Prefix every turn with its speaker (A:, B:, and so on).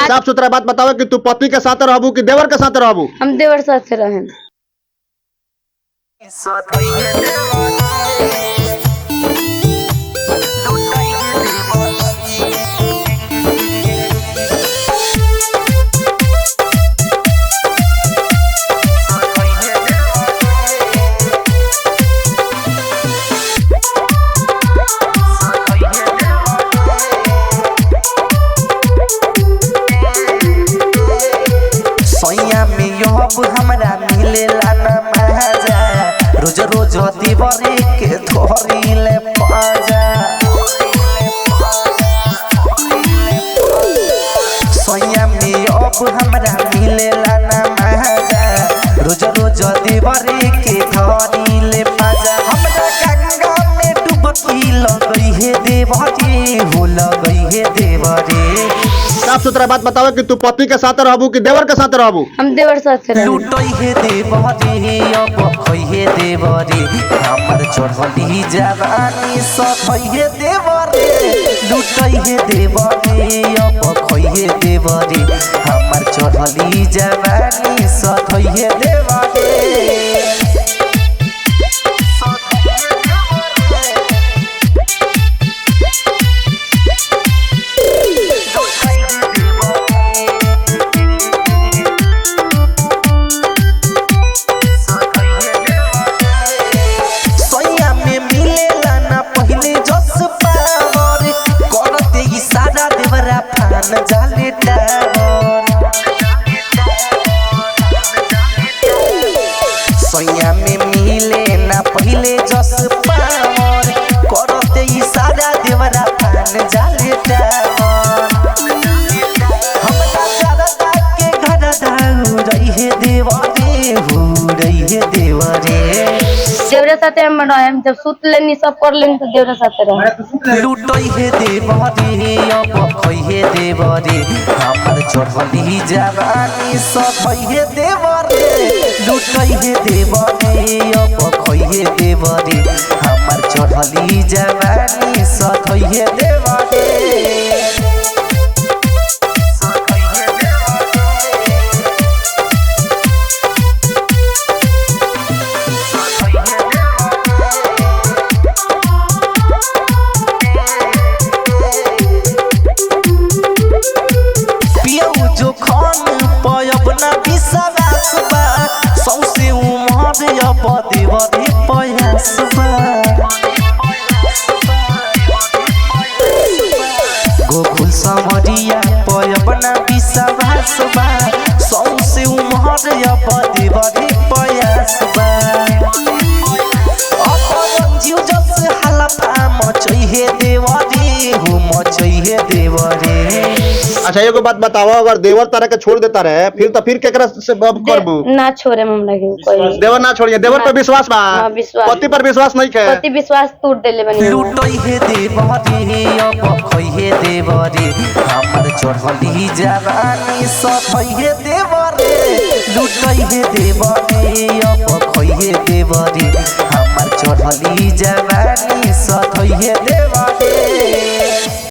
A: साफ सुथरा बात बताओ कि तू पति के साथ रहबू कि देवर के साथ रहबू?
B: हम देवर साथ रहें।
C: हमरा मिलेला न मजा, रोज रोज दीवारे के धोरीले पाजा। सोया में अब हमरा मिलेला न मजा, रोज रोज दीवारे के धोरीले पाजा। हमरा गंगा में डुबकी लगई है देवरी, हो लगई है देवरी।
A: साफ सुथरा बात बताओ कि तू पति के साथ रहबू कि देवर के साथ रहबू?
B: हम देवर साथ रहें।
C: लुटई है देवरी अब खई है देवरी, हमर चढ़ली जवानी सखई है देवरी। लुटई है देवरी अब खई है देवरी, हमर चढ़ली जवानी सखई है देवरी। जाले सोया में मिले ना पहले जस पावर, करते इशारा देवरा फान जाले हमरा जरदा के घर दाऊ रही है देवरे, हो रही है देवरे।
B: देवरे साथे हम रहें, जब सुत लेनी सब कर लेनी तो देवरे साथे रहें।
C: लुटई है देवरी अब खई है देवरी, हमर चढ़ली जवानी सखई है देवरी। लुटई है देवरी अब खई है देवरी, हमर चढ़ली जवानी सखई है देवरी। देवरी प्रयास गोकुल समरिया पयबना विश्वास बा, सौसे उमर अब देवरी प्रयास बा। अपन जीव जस हलफा मचई है देवरी, हो मचई है देवरी।
A: अच्छा एगो बात बताओ, अगर देवर तारा के छोड़ देता रहे फिर केकरा से करबू?
B: ना छोड़े हमरा के कोई।
A: देवर ना छोड़िए, देवर पे विश्वास बा?
B: हां विश्वास।
A: पति पर विश्वास नहीं है?
B: पति विश्वास टूट देले बनी।
C: लुटई है देवरी अब खई है देवरी, हमर चढ़ली जवानी सखई है देवरी। लुटई है देवरी अब खई है देवरी, हमर चढ़ली जवानी सखई है देवरी।